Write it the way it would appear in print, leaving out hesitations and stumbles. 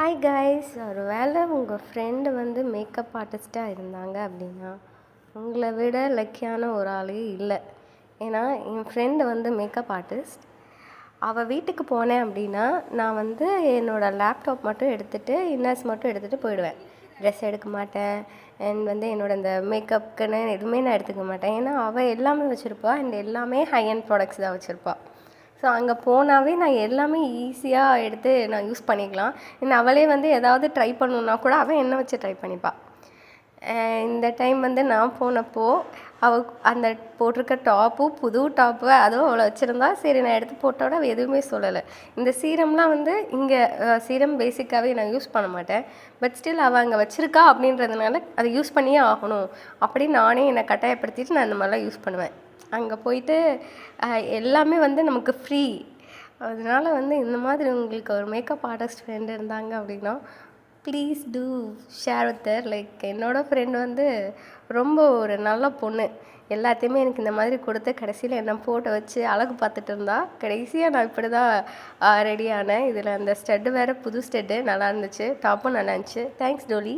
Hi guys, ஒரு வேளை உங்கள் ஃப்ரெண்டு வந்து மேக்கப் ஆர்டிஸ்ட்டாக இருந்தாங்க அப்படின்னா உங்களை விட லக்கியான ஒரு ஆளே இல்லை. ஏன்னா என் ஃப்ரெண்டு வந்து மேக்கப் ஆர்டிஸ்ட். அவள் வீட்டுக்கு போனேன் அப்படின்னா நான் வந்து என்னோடய லேப்டாப் மட்டும் எடுத்துகிட்டு இன்னர்ஸ் மட்டும் எடுத்துகிட்டு போயிடுவேன். ட்ரெஸ் எடுக்க மாட்டேன். அண்ட் வந்து இந்த மேக்கப்புக்குன்னு எதுவுமே நான் எடுத்துக்க மாட்டேன். ஏன்னா அவள் எல்லாமே வச்சுருப்பாள். அண்ட் எல்லாமே ஹை அண்ட் ப்ராடக்ட்ஸ் தான் வச்சுருப்பாள். ஸோ அங்கே போனாவே நான் எல்லாமே ஈஸியாக எடுத்து நான் யூஸ் பண்ணிக்கலாம். இன்னும் அவளே வந்து ஏதாவது ட்ரை பண்ணணுன்னா கூட அவள் என்ன வச்சு ட்ரை பண்ணிப்பாள். இந்த டைம் வந்து நான் போனப்போ அவள் அந்த போட்டிருக்க டாப்பு புது டாப்பு அதுவும் அவளை வச்சுருந்தா. சரி, நான் எடுத்து போட்டோட அவள் எதுவுமே சொல்லலை. இந்த சீரம்லாம் வந்து இங்கே சீரம் பேசிக்காகவே நான் யூஸ் பண்ண மாட்டேன். பட் ஸ்டில் அவள் அங்கே வச்சுருக்கா அப்படின்றதுனால அதை யூஸ் பண்ணியே ஆகணும் அப்படின்னு நானே என்னை கட்டாயப்படுத்திட்டு நான் இந்த மாதிரிலாம் யூஸ் பண்ணுவேன். அங்கே போயிட்டு எல்லாமே வந்து நமக்கு ஃப்ரீ. அதனால் வந்து இந்த மாதிரி உங்களுக்கு ஒரு மேக்கப் ஆர்டிஸ்ட் ஃப்ரெண்டு இருந்தாங்க அப்படின்னா please do share with her. Like என்னோடய ஃப்ரெண்டு வந்து ரொம்ப ஒரு நல்ல பொண்ணு. எல்லாத்தையுமே எனக்கு இந்த மாதிரி கொடுத்து கடைசியில் என்ன போட்டோ வச்சு அழகு பார்த்துட்டு இருந்தா. கடைசியாக நான் இப்படி தான் ரெடி ஆனேன். இதில் அந்த ஸ்டெட்டு வேறு புது ஸ்டெட்டு நல்லா இருந்துச்சு. டாப்பும் நல்லா இருந்துச்சு. தேங்க்ஸ் டோலி.